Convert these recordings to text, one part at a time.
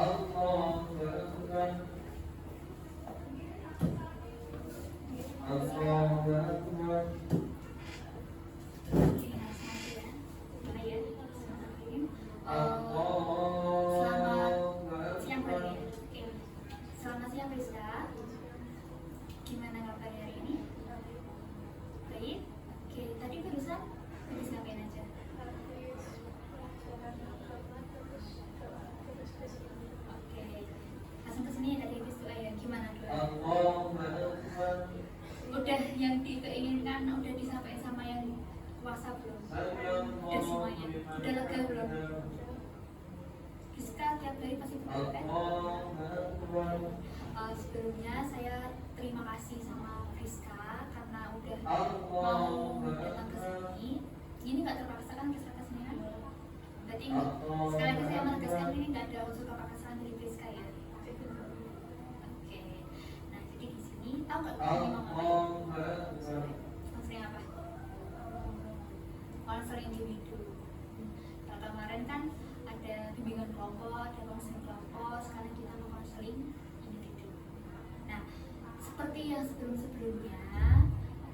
Selamat siang Rizka. Gimana kabar hari ini? Baik? Oke, tadi barusan habis ngapain aja? Oke, langsung ke sini tadi habis doa ya. Gimana doa? Udah yang keinginkan udah disampaikan sama yang WhatsApp belum? Udah semuanya? Udah lega belum? Rizka tiap hari pasti berdoa kan? Sebelumnya saya terima kasih sama Rizka karena udah mau datang ke sini. Ini nggak terpaksa kan Rizka ke sini kan? Berarti sekali lagi saya menegaskan ini nggak ada unsur kepakasan dari Rizka ya. Oke. Nah jadi di sini tahu nggak ini mau konseling apa? Konseling individu. Kalau kemarin kan ada bimbingan kelompok, ada konseling kelompok. Sekarang kita mau konseling individu. Nah, seperti yang sebelum-sebelumnya,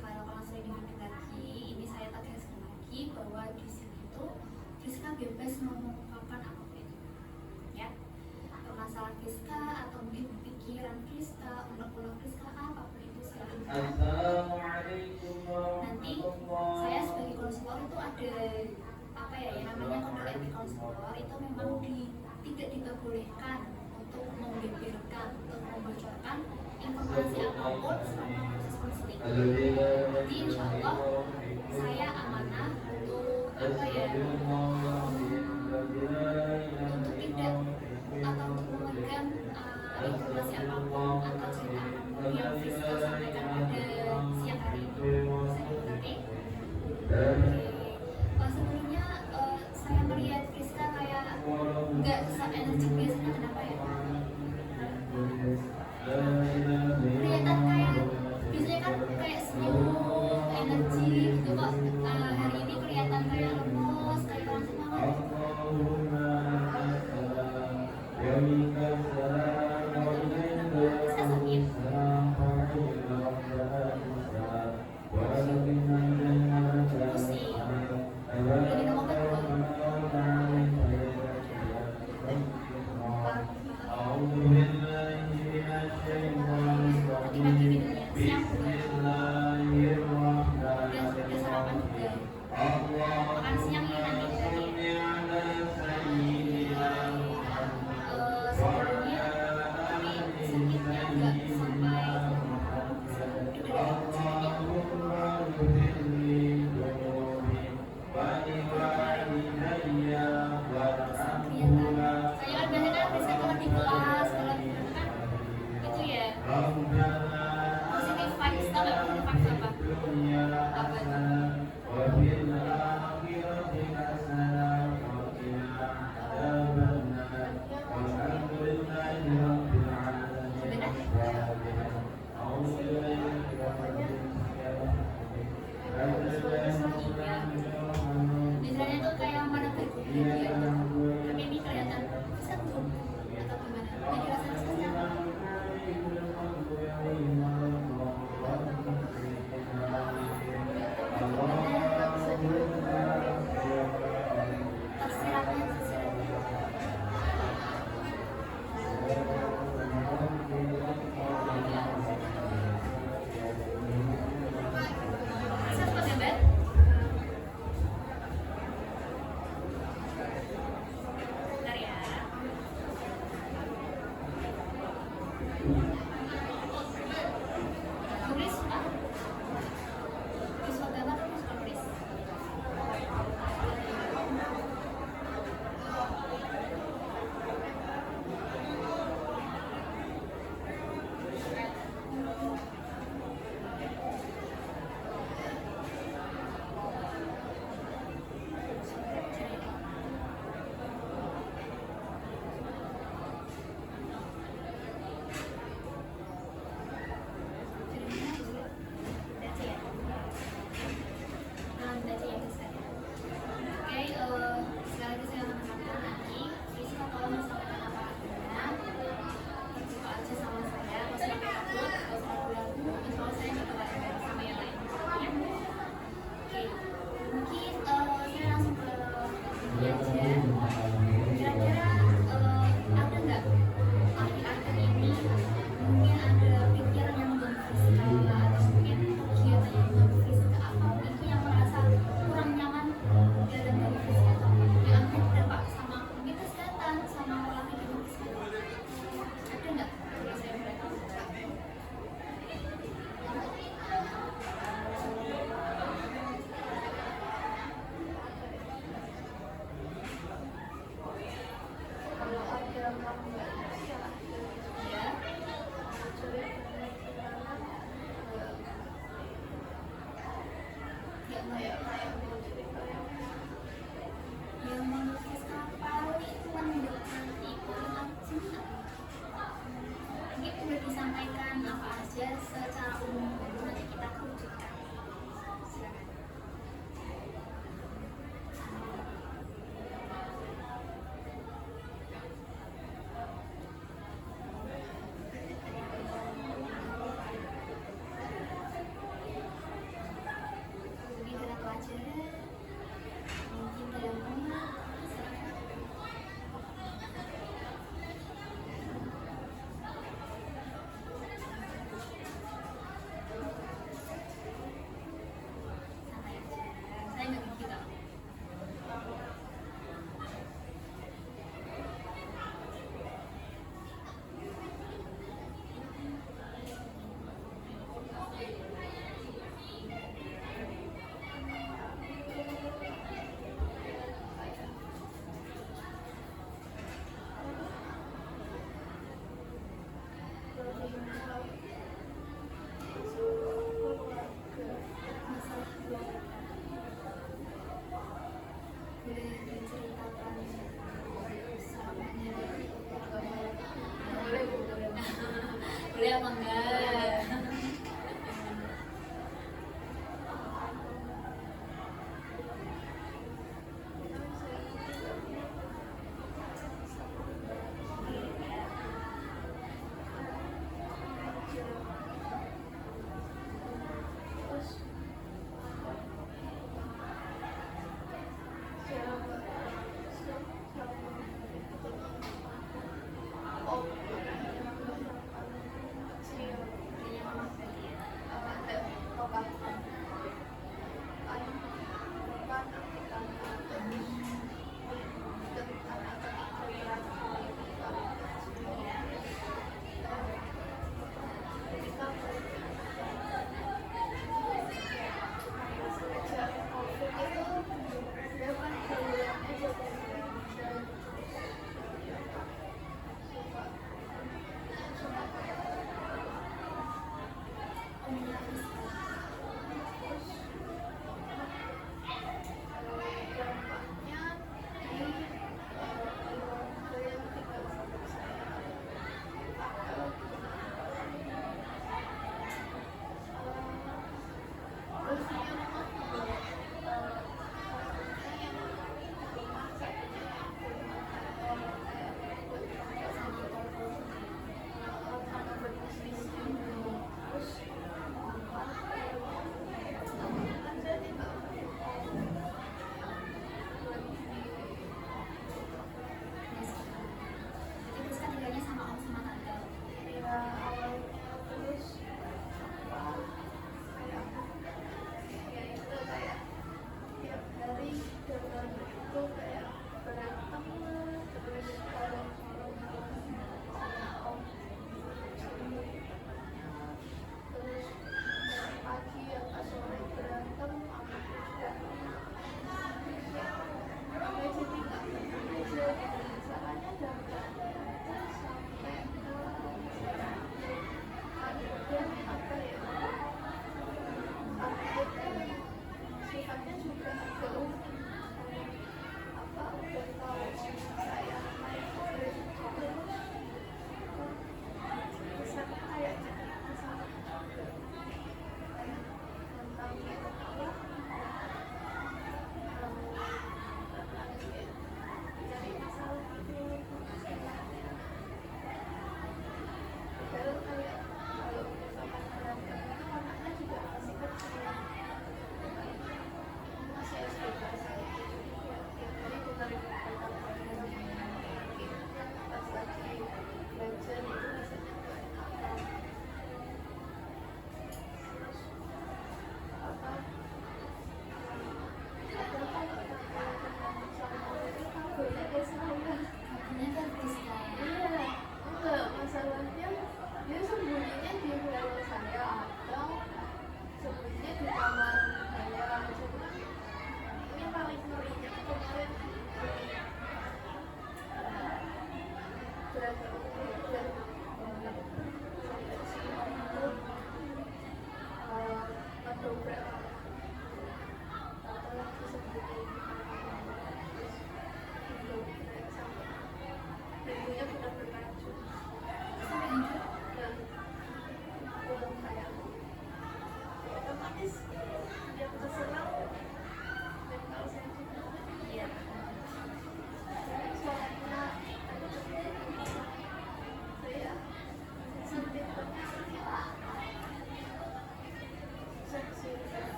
kalau konseling individu lagi, ini saya tegaskan lagi bahwa di sini tuh Rizka bebas mengungkapkan apapun, ya. Masalah Rizka atau mungkin pikiran Rizka, unek-unek Rizka apapun itu silakan. Nanti saya sebagai konselor itu ada apa ya, yang namanya kode etik konselor itu memang tidak diperbolehkan untuk membeberkan, untuk membocorkan informasi apapun selama proses konseling. Jadi insya Allah saya amanah untuk apa ya, untuk tidak atau untuk memegang informasi apapun atau cerita apapun yang Rizka sampaikan pada siang hari ini. Bisa dimengerti? Sebelumnya saya melihat Rizka kayak nggak bisa energi biasanya, kenapa ya? Kelihatan kayak biasanya kan kayak senyum, energi gitu kok. Hari ini kelihatan kayak lemes, kayak kurang semangat. Rizka sakit. Pusing. Udah minum obat belum? Pagi-pagi minumnya, siang belum? Udah sarapan juga? Makan siang ini nanti berarti ya? Sebelumnya tapi sakitnya nggak sampai udah sakitnya. Saya kan biasanya kan bisa kalau di kelas, kalau di mana kan itu ya positif vibes, tau nggak positif vibes apa? Apa itu? Misalnya tuh kayak mana berguna dia, tapi ini kelihatan sentuh atau gimana? Jadi rasanya sekarang tersiratnya bisa cepat ya Mbak? Bentar ya. Tulis Pak. Visual gambar atau visual tulis? kegiatan apa aja secara umum baru nanti kita kerucutkan. Silakan. Kegiatan apa aja? Mungkin dalam rumah. Silakan.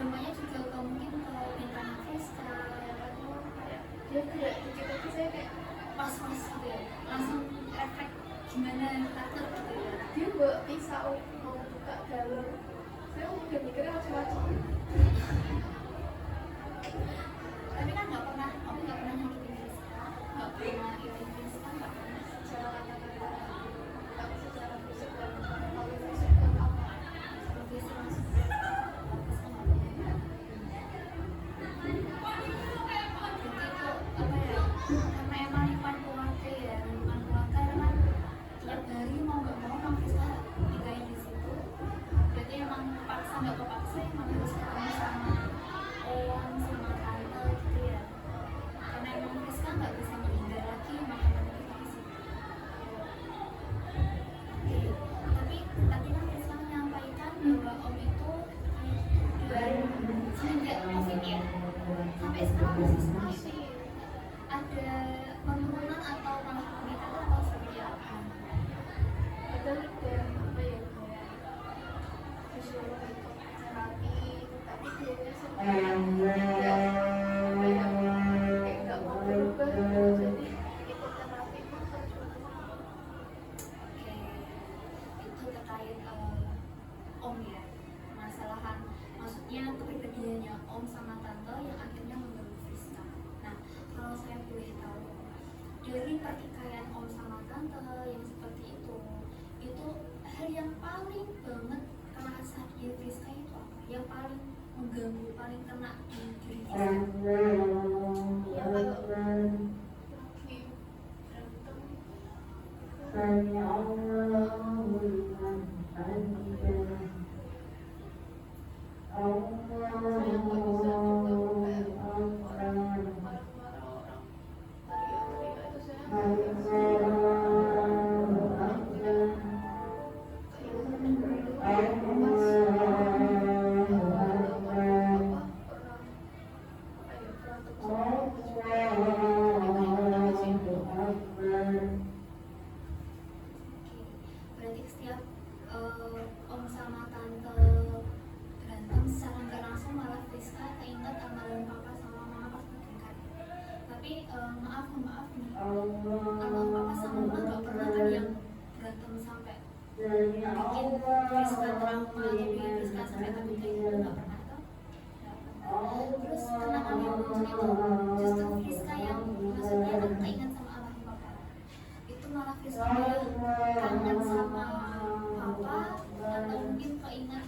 dampaknya juga ke mungkin ke mentalnya Friska dia kayak dikit-dikit saya kayak pas-pas gitu ya, langsung refleks gimana karakter gitu ya. dia buat pisau mau buka galon, saya udah mikirnya macam-macam. Tapi kan nggak pernah, aku nggak pernah nyakitin Friska, nggak pernah ikutin Friska, nggak pernah. Secara kata-kata tapi secara fisik dan kalau fisik kan apa Kalau fisik maksudnya Friska nggak pernah. Berarti itu apa ya, karena emang lingkungan keluarga ya, lingkungan keluarga kan tiap hari mau nggak mau emang Friska tinggalin di situ. Berarti emang kepaksa nggak kepaksa emang harus ketemu sama om sama tante gitu ya, karena emang Friska nggak bisa menghindar lagi makanan kita di situ. Oke, tapi tadi kan Friska menyampaikan bahwa om itu dari semenjak COVID ya sampai sekarang masih ada penurunan atau malah peningkatan atau seperti apa? ada dan apa ya kayak fisiologi itu terapi tapi kayaknya sebenarnya ya apa ya kayak nggak mau berubah gitu. Jadi ikut terapi pun percuma. Oke, itu terkait om ya, permasalahan maksudnya kepribadiannya om sama tante yang akhirnya mengganggu Friska. Nah, kalau saya boleh tahu dari pertikaian om sama tante yang seperti itu hal yang paling banget kerasa di Friska itu apa? Yang paling mengganggu, paling kena di diri Friska? Ya kalau lagi berantem saya nggak bisa juga kayak orang marah-marah orang teriak-teriak itu saya nggak bisa. Berarti setiap om sama tante berantem secara nggak langsung malah Friska keinget amalan papa sama mama pas bertengkar. Tapi maaf nih, kalau papa sama mama nggak pernah kan yang berantem sampai bikin Friska trauma atau bikin Friska sampai takut kayak gitu, nggak pernah tuh. Terus kenangan yang muncul itu justru Friska yang maksudnya kan keinget sama almarhum papa. Itu malah Friska malah kangen sama papa atau mungkin keinget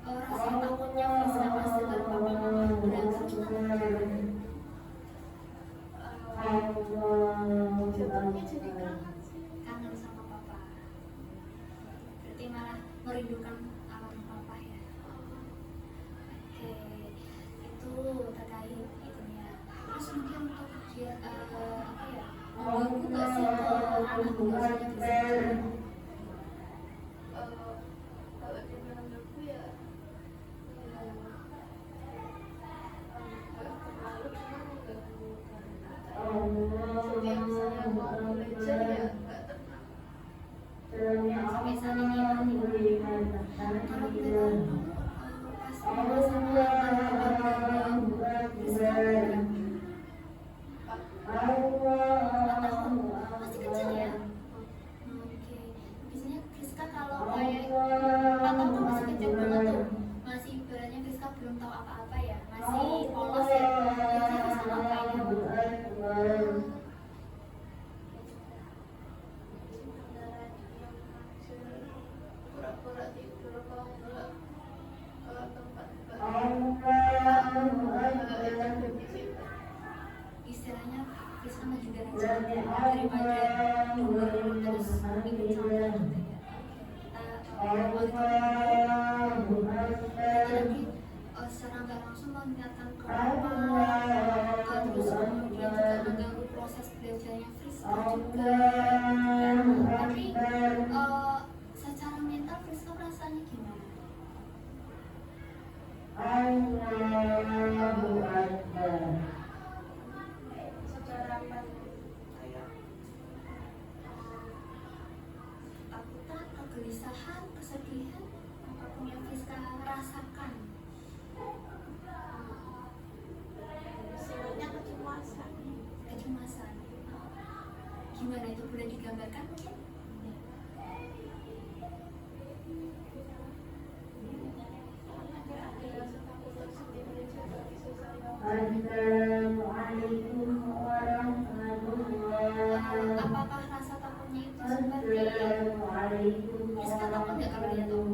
rasa takutnya Friska pas dengar papa mama berantem gimana? Jatuhnya jadi kangen sih. Kangen sama papa. Berarti malah merindukan almarhum papa ya. Oke, itu terkait itunya. Terus mungkin untuk dia apa ya? Mengganggu nggak sih ke anak bungsunya Friska? Kalau di menurutku ya nggak terlalu cuma mengganggu karena setiap saya mau belajar ya nggak tenang. Sampai saat ini ya. Kalau kita dulu pas mama sama keluarga Friska masih kecil ya. Oke, biasanya Friska kalau kayak 4 tahun kan masih kecil banget tuh, masih ibaratnya Friska belum tahu apa-apa ya, masih polos ya. Biasanya Friska ngapain ya? Pura-pura tidur kalau nggak ke tempat Istilahnya Friska maju derajat daripada denger terus ikut contoh gitu ya. Oke, kita nanti secara nggak langsung mengingatkan ke papa, terus kemudian juga mengganggu proses belajarnya Friska juga ya. Tapi secara mental Friska rasanya gimana? secara kayak Ketakutan, kegelisahan, kesedihan, apapun yang Friska rasakan gambarkan mungkin? Ada rasa takut tersendiri juga bisa saya. Assalamualaikum warahmatullahi Apakah rasa takutnya itu seperti Rizka takut nggak kalau dia tahu?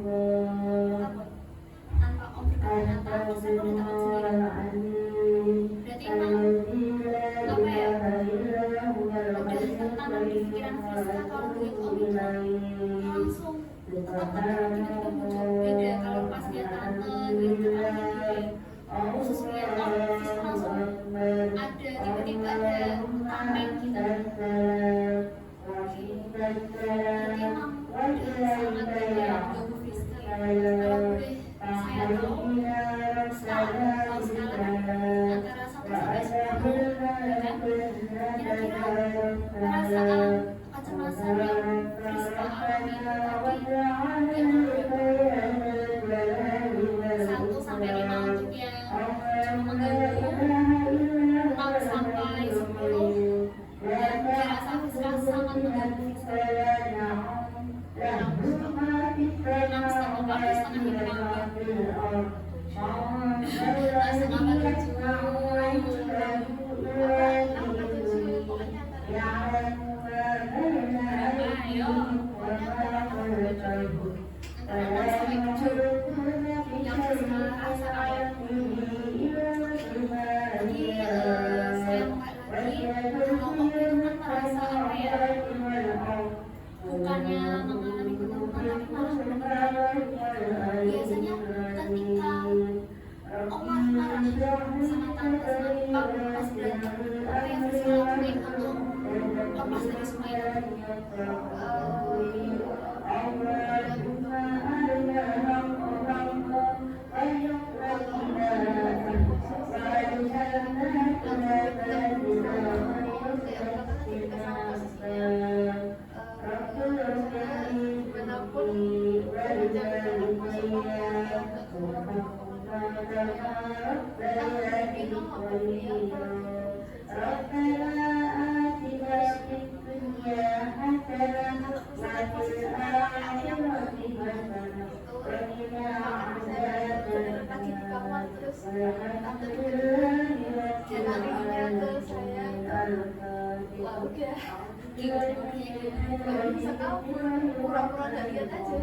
Takut. Tanpa om berkata apa, Rizka udah takut sendiri. Berarti emang apa ya? Udah tertanam di pikiran Rizka kalau lihat om itu langsung ketakutan tiba-tiba muncul. Beda kalau pas lihat tante gitu kan khusus lihat om Rizka langsung ada tiba-tiba ada tameng gitu. Berarti emang udah sangat banyak ganggu Rizka ya. Kalau boleh saya tahu sekarang antara 1 sampai 10 kan, kira-kira perasaan kecemasan yang Rizka alami itu tadi yang berapa? 1 sampai 5 untuk yang cuma mengganggu, 6 sampai 10 dan dirasa Rizka sangat mengganggu Rizka. 6,5 bagus, setengah hilang. 6,5 bagus. Ayo. Antara 6 sampai 7 yang Rizka rasakan. Jadi saya mau lagi kalau om itu kan merasa apa ya, bukannya mengalami penurunan tapi malah menurun. Biasanya ketika om marah-marah sama tante sama papa pas berantem, apa yang Rizka lakuin untuk lepas dari semua itu? Pura-pura nggak lihat aja.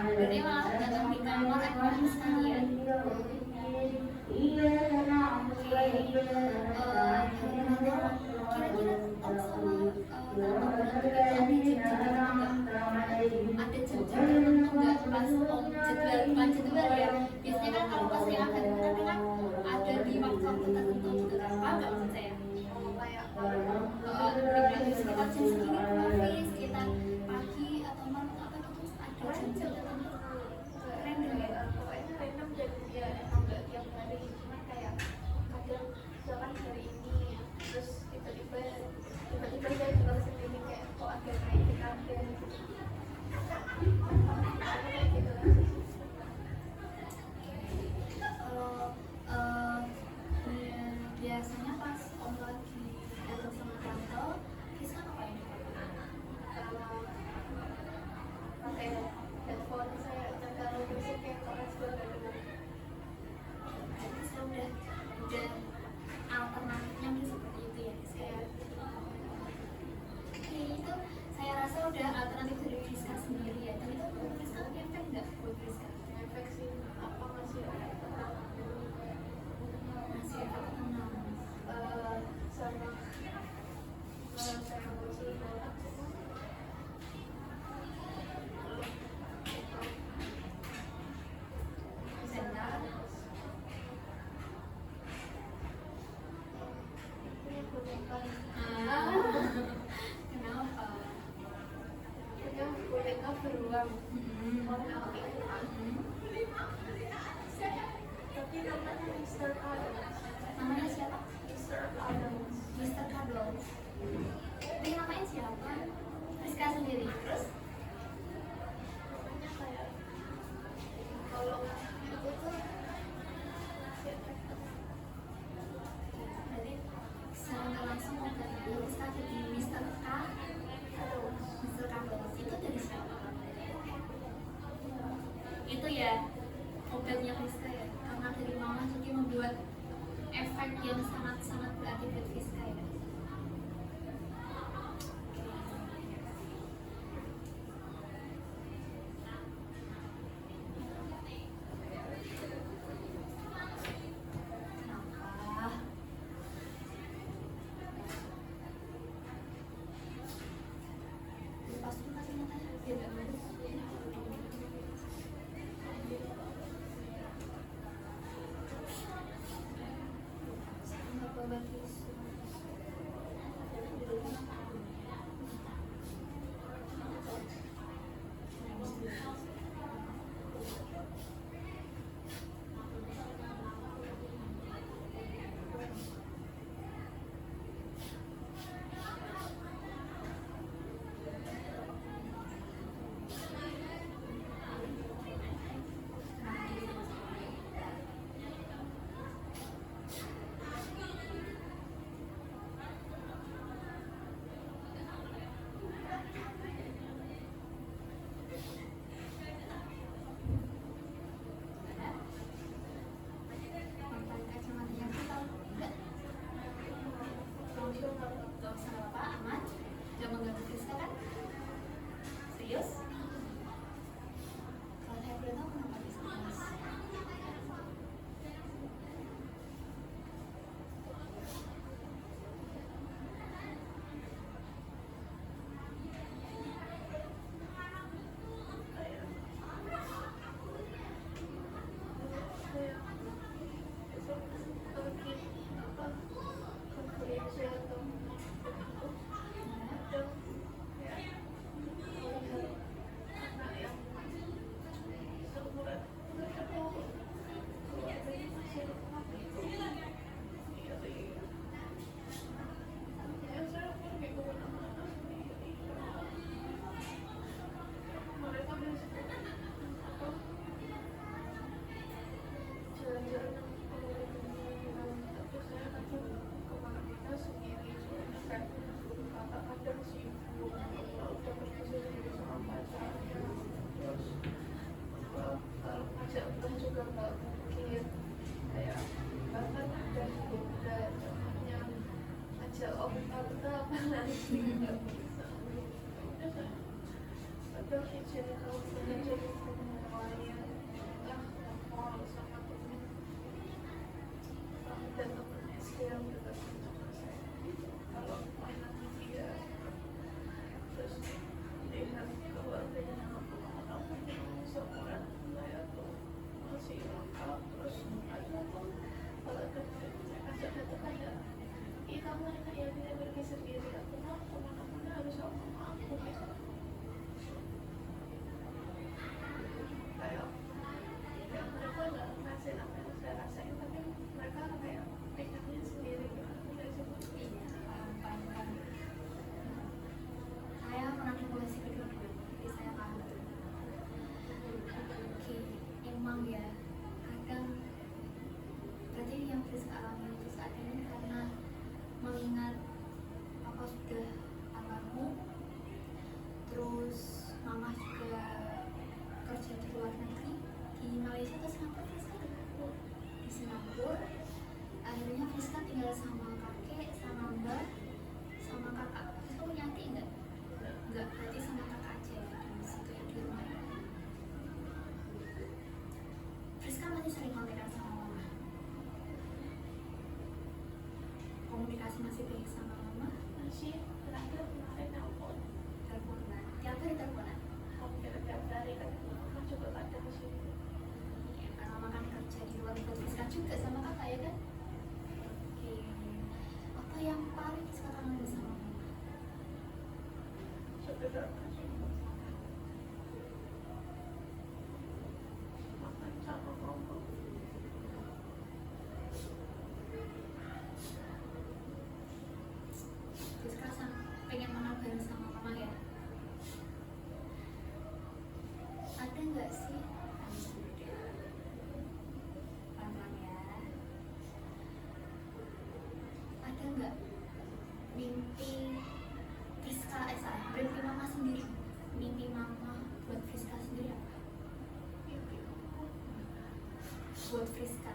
Berarti malah datang di kamar emang sekalian. Kira-kira om sama tante itu ada jam tertentu nggak pas om jadwal, bukan jadwal ya, biasanya kan kalau pas yang ada tapi kan ada di waktu tertentu gitu kan, paham nggak maksud saya? Kayak sekitar jam segini Hafiz, sekitar pagi atau malam apa gitu ada jam tertentu random ya? Pokoknya random dan ya emang nggak tiap hari, cuma kayak kadang misalkan hari ini terus tiba-tiba saya juga sendiri kayak kok ada kayak kita gitu. Kalau biasanya pas om lagi datang sama tante, Rizka ngapain? Pakai headphone saya kalau musik kayak keras banget. Jadi saya udah alternatifnya udah seperti itu ya saya. Oke, itu saya rasa udah alternatif dari Rizka sendiri ya. Dan itu menurut Rizka efek nggak buat Rizka? Efek sih apa masih ada tenang Masih efek tenang. sama saya bosan banget Bentar. ini boneka Kenapa? punya boneka beruang warna pink tapi namanya Mr. Adams. Namanya siapa? Mr. Adams. Mr. Cuddles. Ini namanya siapa? Rizka sendiri. Terus? Namanya kayak kalau itu tuh masih efek Berarti secara langsung membantu Rizka jadi ya obatnya Friska ya, karena dari mama jadi membuat efek yang sangat-sangat berarti buat Friska ya. Kenapa? Lepas dulu kasih matanya biar gak bagus. Kenapa bagus? Pakai kacamatanya kita enggak? Gak usah apa-apa, aman. Gak mengganggu Friska kan? Serius? Kalau saya boleh tahu kenapa Friska nangis? Saya pernah di posisi kedua, jadi saya paham betul. Oke, emang ya kadang berarti yang Friska alami itu saat ini karena mengingat apa sudah almarhum, terus mama juga kerja di luar negeri di Malaysia atau Singapura. Friska di Singapura, akhirnya Friska tinggal sama kakek, sama mbak, sama kakak. Friska punya adik enggak? Enggak, berarti sama kakak aja ya di situ ya, di rumah. Friska masih sering kontekan sama mama. Komunikasi masih baik sama mama. Masih terakhir kemarin telepon Teleponan, tiap hari teleponan. hampir tiap hari kan mama juga kadang sih. Ya, karena mama kan kerja di luar negeri, Friska juga sama kakak ya kan. Oke, apa yang paling Friska kangen sama mama? Sederhana sih. Makan sama mama. Friska pengen makan bareng sama mama ya. Ada nggak sih? Pelan-pelan ya. Ada nggak mimpi Friska, mimpi mama sendiri buat Friska?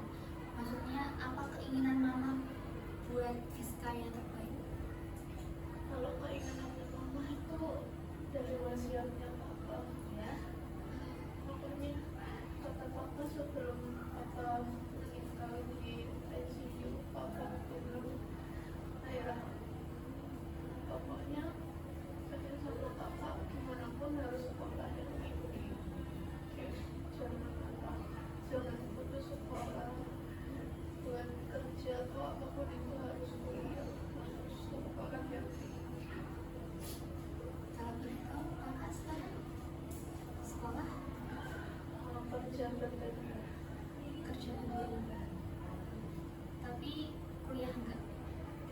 Maksudnya apa keinginan mama buat Friska yang terbaik? Kalau keinginan mama itu dari wasiatnya papa Ya, pokoknya kata papa sebelum papa meninggal di ICU papa bilang ayah pokoknya saya sama kakak gimana pun harus sekolah yang tinggi, terus jangan putus sekolah, buat kerja atau apapun itu harus kuliah, harus sekolah yang tinggi. kalau boleh tahu kakak sekarang sekolah Kerja berbeda, kerja dulu, tapi kuliah enggak?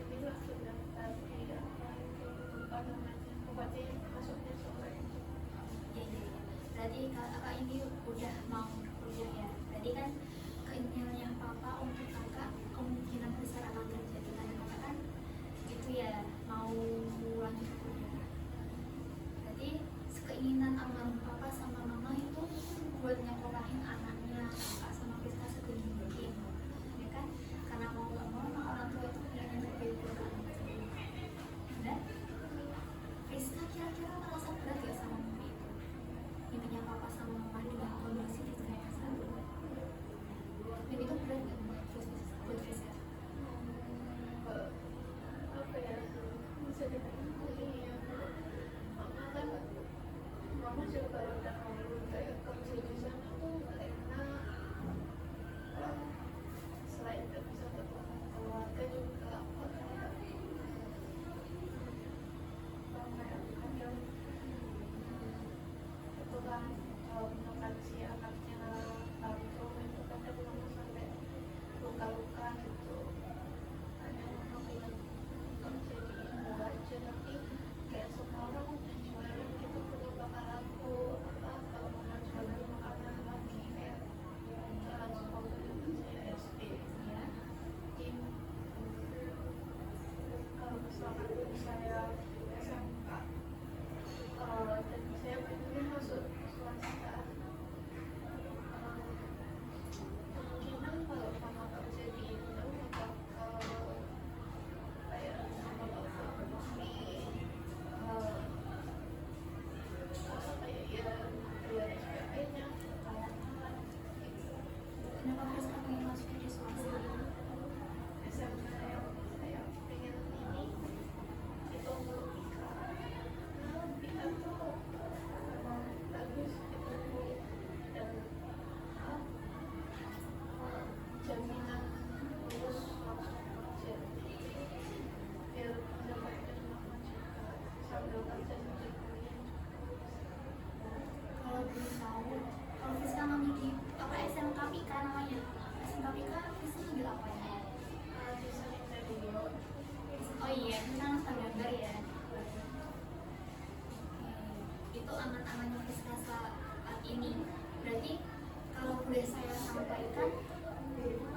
inilah sudah tadi apa itu lupa namanya, pokoknya masuknya sore. Ya, ya, ya. Berarti kakak ini udah mau kuliah ya. Berarti kan keinginannya papa untuk kakak kemungkinan besar akan terjadi karena kakak kan itu ya mau lanjut kuliah. Berarti keinginan almarhum papa sama mama itu buat nyekolahin anaknya kakak sama Friska setinggi mungkin, ya kan? Karena mau nggak mau orang tua itu punya yang terbaik buat anaknya. Dan Friska kira-kira merasa berat ya sama mimpi itu? Mimpinya papa sama mama dengan kondisi Friska yang saat ini. Mimpi itu berat nggak buat Friska? Apa ya, bisa dibilang kuliah. Mama kan, mama juga udah mau kayak kerja di sana tuh karena selain gak bisa ketemu keluarga juga apa kayak kadang itu kan kalau misalkan si anaknya tantrum itu kadang mama sampai luka-luka gitu. Kadang mama bilang kerja di Indo aja tapi kayak semua orang jualan gitu punya bakal aku apa kalau mama jualan makanan lagi kayak jalan sekolah saya SD ya tim kalau misalkan saya SMK dan saya pengen masuk swasta kemungkinan kalau mama kerja di Indo bakal kayak sama bapak mami apa kayak ya biar SPP-nya kawan-kawan gitu. Kenapa Friska pengen masuk di swasta? SMP saya pengen ini itu logika logika tuh emang bagus gitu dan jaminan lulus langsung kerja biar dapat mama juga sambil kerja sambil kuliah Kalau boleh tahu, kalau Friska ngambil di apa SMK Pika namanya? SMK Pika Friska ngambil apa ya? desain interior. Oh iya, itu kan standar ya. Itu angan-angannya Friska saat ini. Berarti kalau boleh saya sampaikan,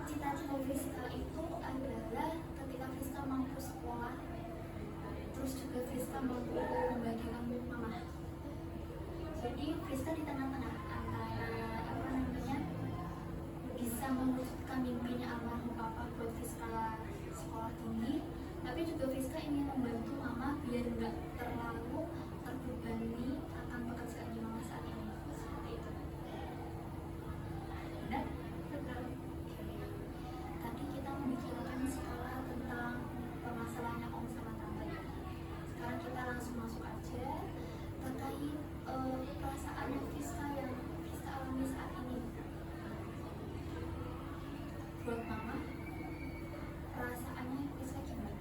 cita-cita Friska itu adalah ketika Friska mampu sekolah, terus juga Friska mampu membagikan mama. Jadi Friska di tengah-tengah antara apa namanya bisa mewujudkan mimpinya almarhum papa buat Friska sekolah tinggi, tapi juga Friska ingin membantu mama biar nggak terlalu terbebani akan pekerjaannya mama saat ini. Seperti itu. Benar? Benar. Tadi kita membicarakan skala tentang permasalahannya om sama tante ya. Sekarang kita langsung masuk aja terkait perasaannya Friska yang Friska alami saat ini. Buat mama, perasaannya Friska gimana?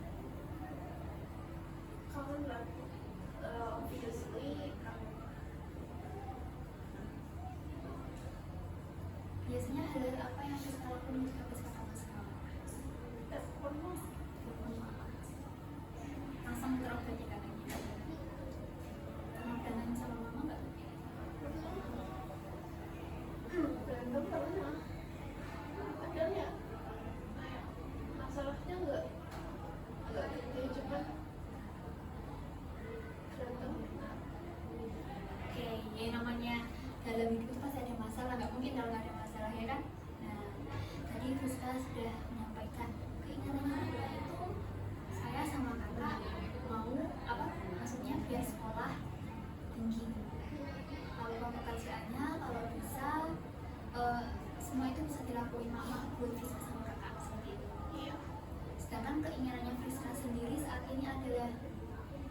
Kangen lah, obviously kangen. Biasanya hal-hal apa yang Friska lakukan jika Friska kangen sekarang? Telepon mah Telepon mama. Langsung terobat ya katanya. Pernah berantem sama mama nggak? berantem pernah. Padahal ya kayak masalahnya nggak gede cuman berantem pernah. Oke, ya namanya dalam hidup pasti ada masalah, nggak mungkin kalau nggak ada masalah ya kan? Nah, kan keinginannya Friska sendiri saat ini adalah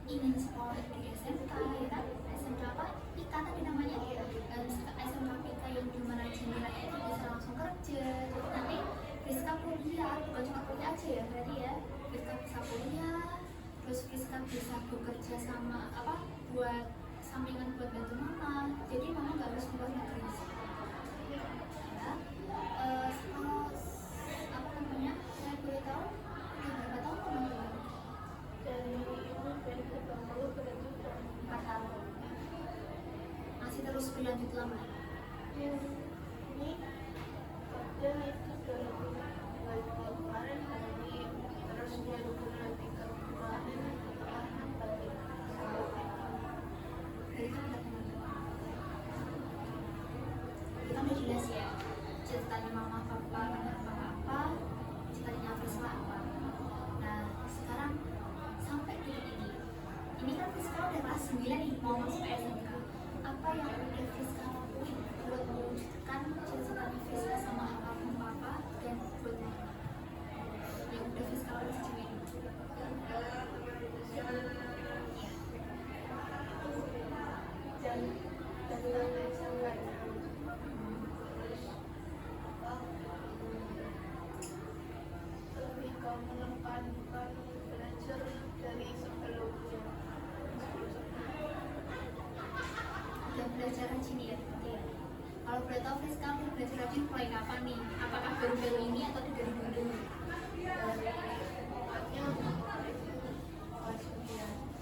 ingin sekolah di SMK, ya kan? SMK apa? IKA tadi namanya, SMK PK yang dimana jendelanya itu bisa langsung kerja. Terus nanti Friska kuliah, bukan cuma kuliah aja ya, berarti ya Friska bisa kuliah, terus Friska bisa bekerja sama apa buat sampingan buat bantu mama. Jadi mama nggak harus keluar negeri. Ya, kalau apa namanya, saya boleh tahu udah berapa tahun mama keluar? Dari itu dari ketemu berarti 4 tahun. Masih terus berlanjut lama. ini ada itu 2020 kemarin hari terus 2023 kemarin setelah balik Dari itu kita kenal. Kita udah jelas ya ceritanya mama papa kenapa apa, ceritanya Friska apa. Nah sekarang sampai di ini kan Friska udah kelas 9 nih, mau masuk SMK. Apa yang udah Friska lakuin buat mewujudkan cita-citanya Friska sama almarhum papa dan buat mama yang udah Friska lakuin sejauh ini? dan tentang sampai lebih ke mengedepankan belajar dari sebelumnya. Udah belajar rajin ya berarti ya. Kalau boleh tahu Friska udah belajar rajin mulai kapan nih? Apakah baru-baru ini atau dari dulu? Dari tempatnya kelas 9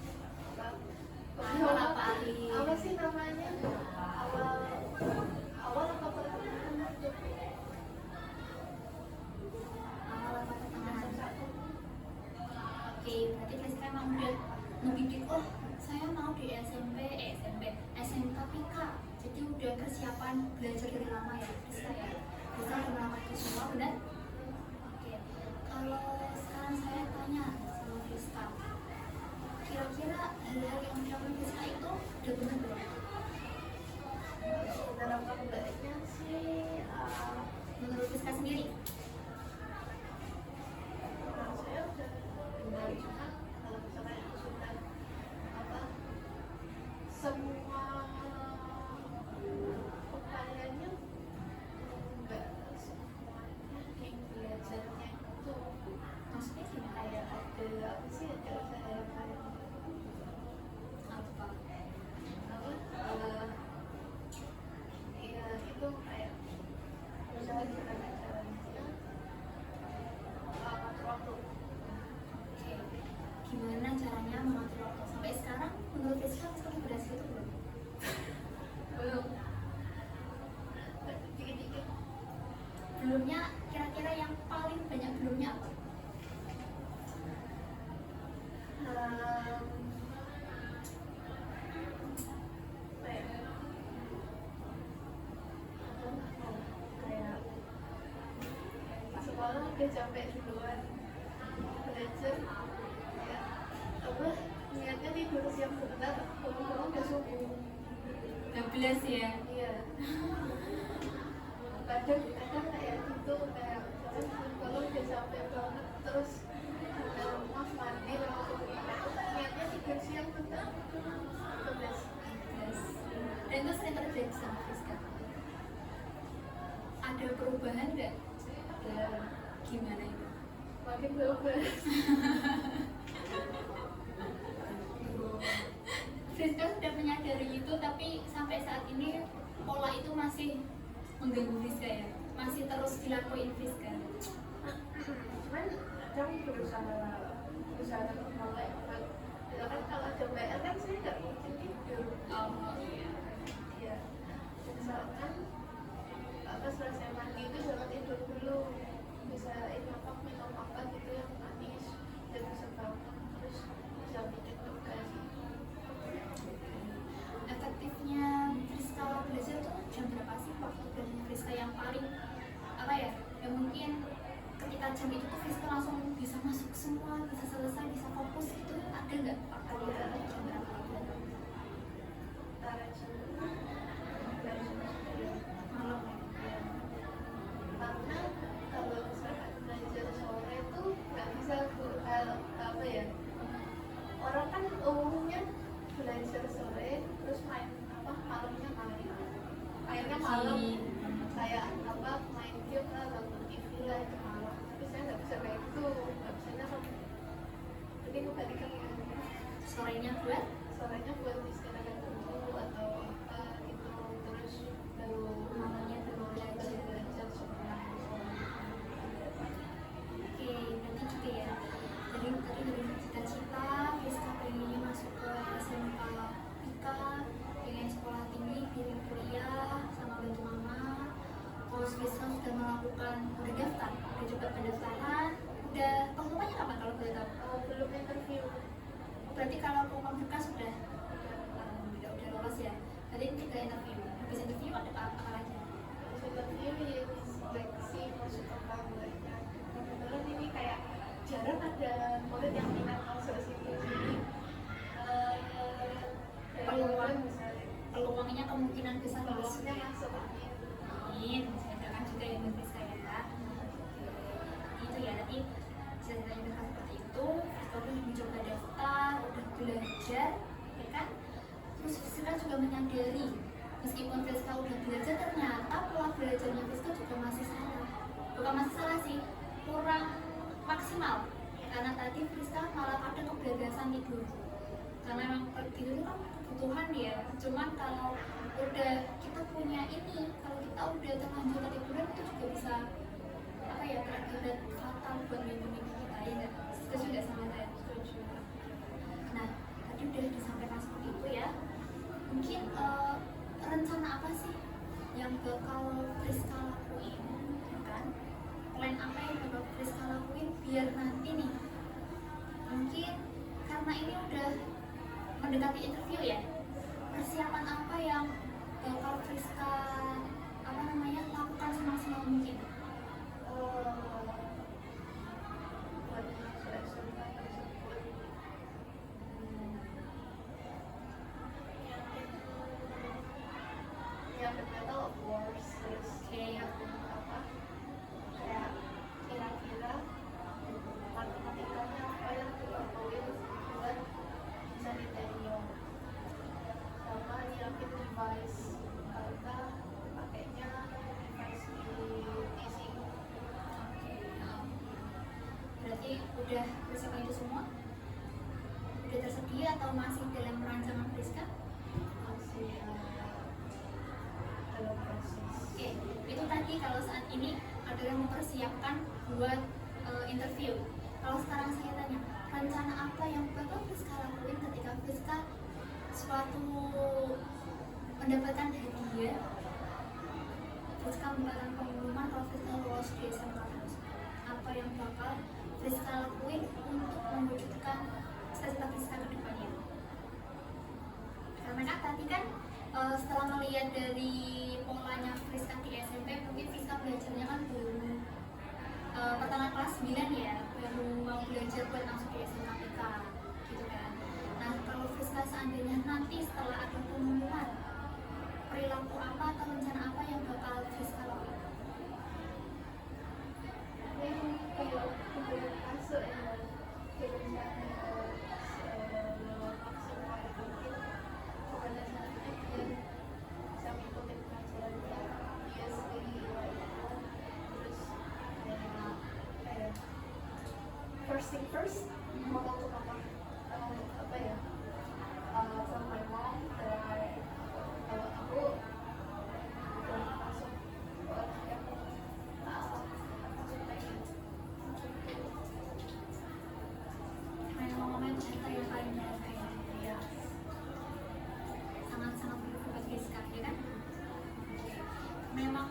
Awal apa akhir? apa sih namanya awal awal apa pertengahan itu Awal apa pertengahan? satu Oke, berarti Friska emang udah ngebidik, oh saya mau di SMK PK. Jadi udah persiapan belajar dari lama ya Friska ya. Friska udah melakukan itu semua, benar? Oke, kalau sekarang saya tanya sama Friska, kira-kira hal-hal yang dilakukan Friska itu udah benar belum? dalam kabarnya sih Menurut Friska sendiri? menurut saya udah benar, cuma kalau misalnya itu sudah apa semua upayanya enggak semuanya di belajarnya itu Maksudnya gimana? kayak ada apa sih ada saya kayak Apa? apa ya itu kayak misalnya gimana caranya atur waktu Oke, gimana caranya mengatur waktu? Sampai sekarang menurut Friska udah berhasil itu belum? belum dikit-dikit Belumnya kira-kira yang paling banyak belumnya apa? apa ya kayak sekolah udah capek duluan belajar ya apa niatnya tidur siang bentar pulang udah subuh 12 ya? iya kadang kayak gitu kayak kalau udah capek banget terus udah rumah mandi langsung niatnya tidur siang bentar 12 Dan itu sering terjadi sama Friska. Ada perubahan nggak? ya Gimana itu? makin berubah Friska sudah menyadari itu, tapi sampai saat ini pola itu masih mengganggu Friska ya? Masih terus dilakuin Friska? cuman kadang berusaha tetap mulai ya kan kalau ada PR kan saya nggak mungkin tidur Oh iya. ya misalkan apa selesai mandi itu jangan tidur dulu bisa minum apa gitu yang manis dan bisa bangun terus bisa bikin tugas Efektifnya Friska belajar tuh jam berapa sih waktu belajar Friska yang paling apa ya? Yang mungkin ketika jam itu tuh Friska langsung bisa masuk semua, bisa selesai, bisa fokus gitu. Ada nggak fakta dia jam berapa? antara jam 9 dan jam 10 Malam ya? karena kalau misalkan belajar sore tuh nggak bisa tuh terus Friska sudah melakukan udah daftar, udah coba pendaftaran, udah pengumumannya kapan kalau boleh tahu? Belum interview. Berarti kalau pengumuman sudah udah lolos ya. Berarti ini tinggal interview. Habis interview ada apa lagi? Interview ya seleksi masuk ke kampusnya. Kebetulan ini kayak jarang ada murid yang minat masuk situ. Jadi peluangnya kemungkinan besar peluangnya masuk. Amin. Saya doakan juga ya buat Friska ya Kak. Itu ya tadi ceritanya Friska seperti itu. Friska udah mencoba daftar, udah belajar, ya kan? Terus Friska juga menyadari meskipun Friska udah belajar ternyata pola belajarnya Friska juga masih salah. Bukan masih salah sih, kurang maksimal. Karena tadi Friska malah ada kebablasan tidur. Karena memang tidur itu kan kebutuhan ya. Cuman kalau udah kita punya ini, kalau kita udah terlanjur ketiduran itu juga bisa apa ya, berakibat fatal buat mimpi-mimpi kita ya nggak? Kita juga sama saya setuju. Nah tadi udah disampaikan seperti itu ya. Mungkin rencana apa sih yang bakal Friska lakuin, ya kan? Plan apa yang bakal Friska lakuin biar nanti nih, mungkin karena ini udah mendekati interview ya, persiapan apa yang bakal Friska lakukan semaksimal mungkin? Buat SMK tersebut yang the battle of words terus kayak apa kayak kira-kira matematikanya apa yang dilakuin buat bisa diterima, sama nyiapin device kita pakainya device di teaching. Berarti udah persiapan itu semua? Udah tersedia atau masih dalam rancangan Friska? Masih dalam proses. Oke, itu tadi kalau saat ini adalah mempersiapkan buat interview. Kalau sekarang saya tanya, rencana apa yang bakal Friska lakuin ketika Friska suatu mendapatkan hadiah, Friska mendapatkan pengumuman kalau Friska lolos di SMK? Apa yang bakal Friska lakuin untuk mewujudkan cita-cita Friska ke depannya? Karena kan tadi kan setelah melihat dari polanya Friska di SMP, mungkin Friska belajarnya kan belum pertengahan kelas 9 ya, baru mau belajar buat masuk di SMK gitu kan. Nah kalau Friska seandainya nanti setelah ada pengumuman, perilaku apa atau rencana apa yang bakal Friska lakukan? Ini kayak kemudian masuk yang kira-kira maksimal mungkin kepada saatnya dan bisa mengikuti pelajarannya biasanya terus kayak first thing first ngomong ke mama apa ya from my mom kalau aku udah masuk yang Momen cerita yang paling berharga ya, sangat-sangat berharga buat Friska ya kan. Memang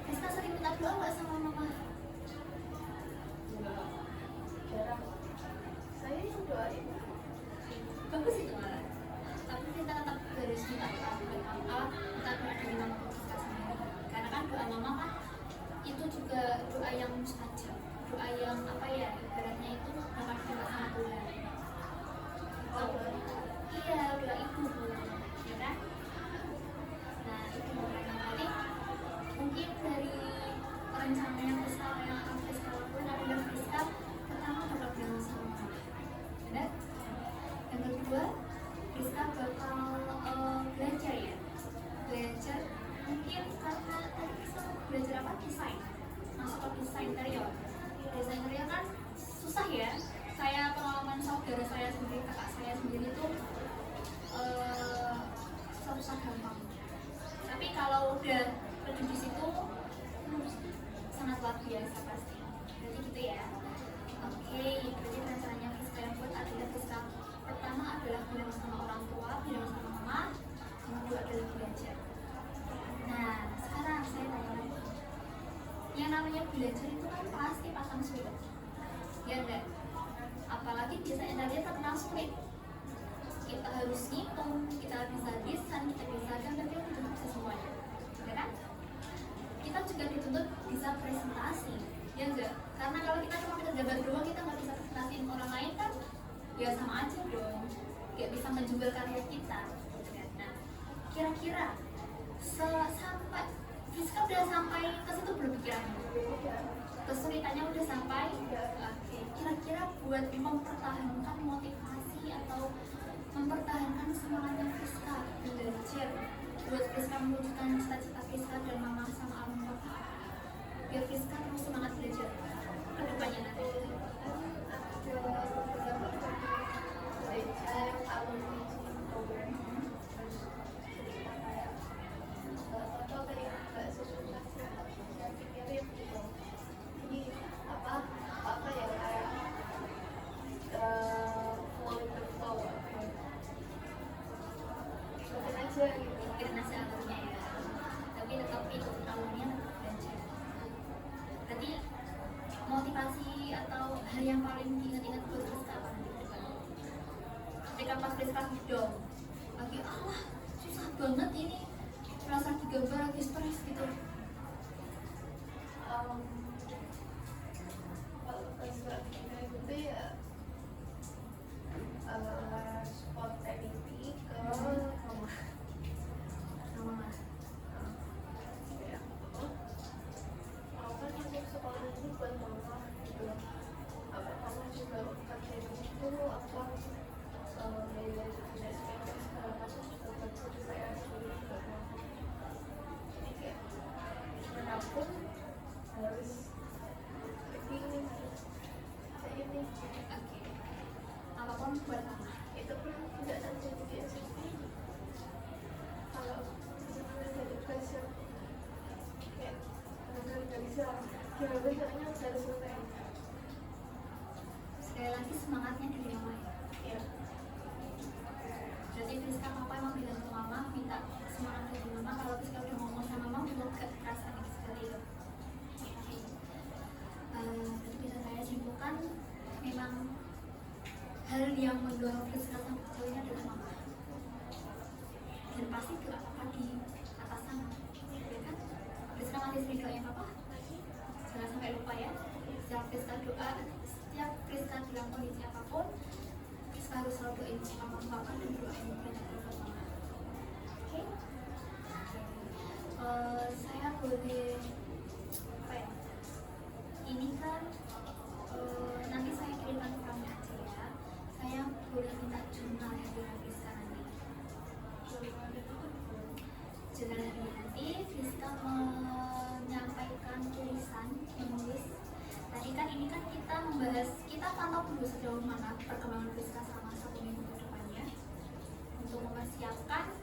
Friska sering minta doa nggak sama mama? jarang saya yang doain Bagus itu malah. Tapi kita tetap harus minta doa buat mama, minta doa dari mama Friska sendiri. Karena kan doa mama kan itu juga doa yang mustajab, doa yang apa ya, ibaratnya itu bakal diterima sama Tuhan. Iya, doa ibu, ya kan? Nah, itu makanya tadi mungkin dari rencana yang akan Friska lakukan adalah Friska pertama bakal bilang sama mama, benar? Yang kedua, Friska bakal belajar ya, belajar mungkin karena tadi Friska belajar apa? Desain, masuk ke desain interior. Desain interior kan susah ya. Saya pengalaman saudara saya sendiri, kakak saya sendiri itu susah gampang. Tapi kalau udah terjun di situ sangat luar biasa pasti. Berarti gitu ya. Oke, berarti rencananya Friska yang buat adalah Friska pertama adalah bilang sama orang tua, bilang sama mama, yang kedua adalah belajar. Nah, sekarang saya tanya lagi, yang namanya belajar itu kan pasti pasang surut, ya enggak? Apalagi biasanya dia terkenal sulit, kita harus ngitung, kita bisa desain, kita bisa gambar, kita juga bisa semuanya, ya kan? Kita juga dituntut bisa presentasi, ya enggak? Karena kalau kita cuma bisa gambar doang, kita nggak bisa presentasiin orang lain kan, ya sama aja dong, nggak bisa menjual karya kita. Nah, kira-kira sampai Friska udah sampai ke situ belum pikirannya? Kesulitannya udah sampai? Oke, kira-kira buat mempertahankan motivasi atau mempertahankan semangatnya Friska belajar, buat Friska mewujudkan cita-cita Friska dan mama sama alma papa, biar Friska terus semangat belajar ke depannya nanti. Pikirin aja alurnya ya, tapi tetap ikut alurnya, tetap belajar. Berarti motivasi atau hal yang paling diingat-ingat buat Friska apa nanti ke depan? Ketika pas Friska down lagi, Allah susah banget ini, merasa digambar lagi stres gitu. Kalau kesulitannya gitu ya spontaneity ke mama. Mama, Ya, aku kan masuk sekolah ini buat mama gitu. Apa kamu juga kerja di situ, apa belajar segala macam juga buat saya dulu buat mama. Jadi kayak manapun harus begini, kayak ini. oke, apapun buat mama. Itu pun tidak terjadi di SMP. Kalau misalnya jadi pressure kayak benar nggak bisa kira besoknya harus selesai. Sekali lagi semangatnya dari mama ya. Ya, Berarti Friska papa emang bilang ke mama, minta semangat dari mama. Kalau Friska udah ngomong sama mama, udah gak terasa lagi sekali ya. Oke. Berarti bisa saya simpulkan, memang hal yang mendorong Friska sampai sejauh ini adalah mama. Dan pasti gak apa-apa di atas sana, ya kan? Friska masih sering doain papa, jangan sampai lupa ya. Setiap Friska doa, setiap Friska bilang kondisi apapun, Friska harus selalu doain papa dan doain banyak buat mama. Oke? Saya boleh apa ya? Ini kan nanti saya kirimkan ke kamu aja ya. Saya boleh minta jurnal harian Friska nanti. Jurnal harian nanti Friska menyampaikan tulisan, menulis. Tadi kan ini kan kita membahas, kita pantau dulu sejauh mana perkembangan Friska selama 1 minggu ke depannya untuk mempersiapkan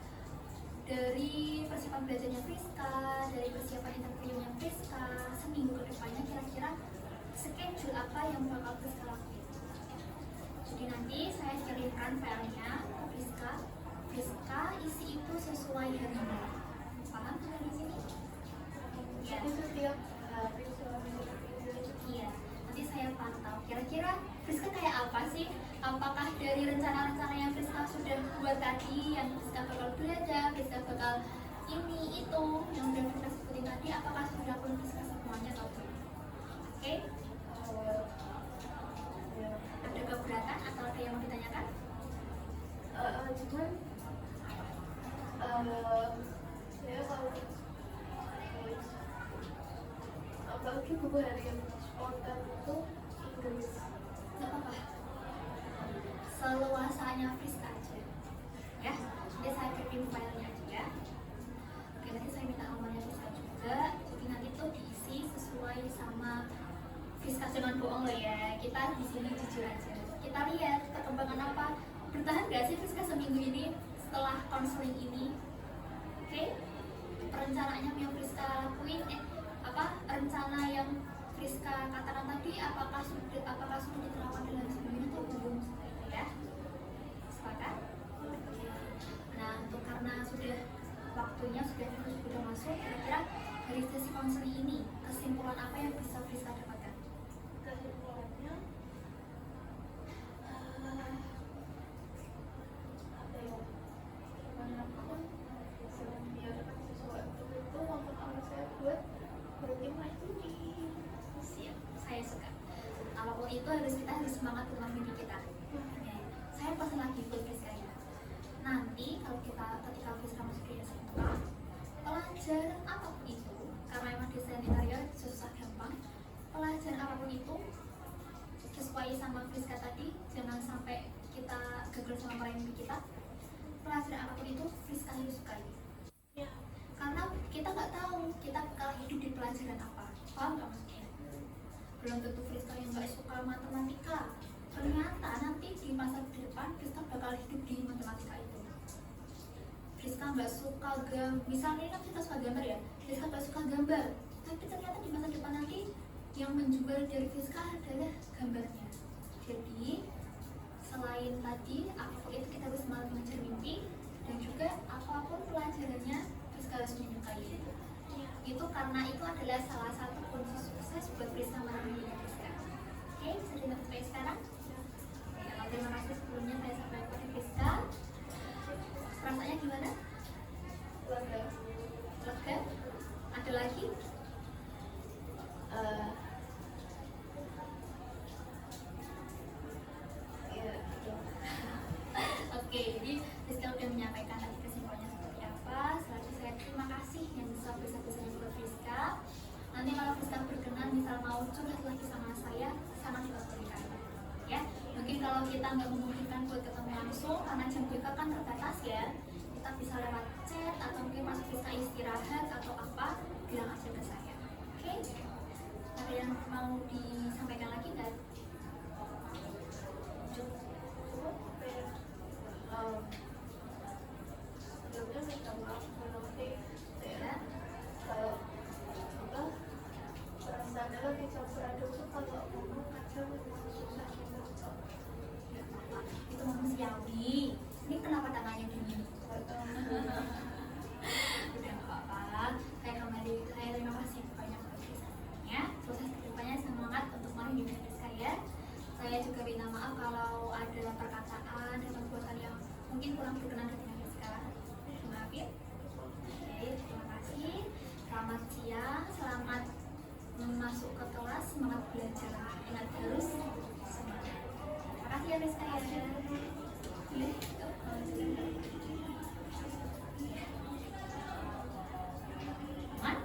dari persiapan belajarnya Friska, dari persiapan interviewnya Friska seminggu ke depannya, kira-kira schedule apa yang bakal Friska lakuin. Jadi nanti saya kirimkan filenya ke Friska. Friska isi itu sesuai harinya. Paham kan di sini? Ya. jadi setiap hari suami Iya, nanti saya pantau. Kira-kira Friska kayak apa sih? Apakah dari rencana-rencana yang Friska sudah buat tadi, yang Friska bakal belajar, Friska bakal ini itu, yang udah Friska sebutin tadi, apakah sudah pun Friska semuanya atau belum? Oke? ya. Ada keberatan atau ada yang mau ditanyakan? Cuman saya kalau apalagi buku harian spontan itu Inggris. Gak apa-apa. Seluasanya Friska aja. Ya, nanti saya kirim filenya aja ya. Oke, nanti saya minta nomornya Friska juga. Jadi nanti tuh diisi sesuai sama Friska, jangan bohong loh ya. Kita di sini jujur aja. Kita lihat perkembangan apa. Bertahan gak sih Friska seminggu ini setelah konseling ini? Oke? Perencanaannya yang Friska lakuin, rencana yang Friska katakan tadi, apakah sudah diterapkan dalam sebelumnya atau belum, seperti itu ya? Sepakat? Oke. Nah, untuk karena sudah waktunya sudah masuk, kira-kira dari sesi konseling ini kesimpulan kesimpulan apa yang bisa Friska dapatkan? Kesimpulannya apa ya, kebanyakan membiarkan sesuatu itu untuk anak saya buat berarti main judi. Siap, saya suka. Apapun itu kita harus semangat dengan mimpi kita. Oke, saya pesan lagi buat Friska ya. Nanti kalau ketika Friska masuk di SMA, pelajaran apapun itu, karena emang desain interior susah gampang, pelajaran apapun itu sesuai sama Friska tadi, jangan sampai kita gagal sama meraih mimpi kita. Pelajaran apapun itu Friska harus sukai. Ya, Karena kita nggak tahu kita bakal hidup di pelajaran apa. Paham nggak maksudnya? Belum tentu Friska yang nggak suka matematika, ternyata nanti di masa depan Friska bakal hidup di matematika itu. Friska nggak suka misalnya kan kita suka gambar ya, Friska nggak suka gambar, tapi ternyata di masa depan nanti yang menjual dari Friska adalah gambarnya. Jadi selain tadi apapun itu kita harus semangat mengejar mimpi, dan juga apapun pelajarannya Friska harus menyukai. Itu karena itu adalah salah satu kunci sukses buat Friska meraih mimpi Friska. Oke, bisa sampai sekarang. Ya, terima kasih sebelumnya saya sampaikan kepada Friska. Rasanya gimana? lega. Lega? Ada lagi? Ya, gitu. Oke, jadi Friska udah menyampaikan tadi kesimpulannya seperti apa. Selanjutnya saya terima kasih yang bisa bisa-bisanya buat Friska. Nanti kalau Friska berkenan misal mau curhat lagi sama saya, sangat diperbolehkan. Ya, mungkin kalau kita nggak memungkinkan buat ketemu langsung karena jam kita kan terbatas ya, kita bisa lewat chat atau mungkin pas Friska istirahat atau apa, bilang aja ke saya. Oke? Ada yang mau disampaikan lagi nggak? Cukup apa ya? Sebelumnya minta maaf kalau nanti Ya. kalau apa perasaan adalah dicampur aduk tuh kalau ngomong kadang susah gitu. Nggak apa-apa. Itu manusiawi. Ini kenapa tangannya dingin? Udah nggak apa-apa. Saya terima kasih banyak buat Friska-nya. Sukses kedepannya, semangat untuk meraih mimpi Friska ya. Saya juga minta maaf kalau ada perkataan dan perbuatan yang mungkin kurang berkenan dari Friska. Maaf ya. Oke, terima kasih. Selamat siang, selamat masuk ke kelas, semangat belajar. Ingat terus semangat. Terima kasih ya Friska ya. Aman?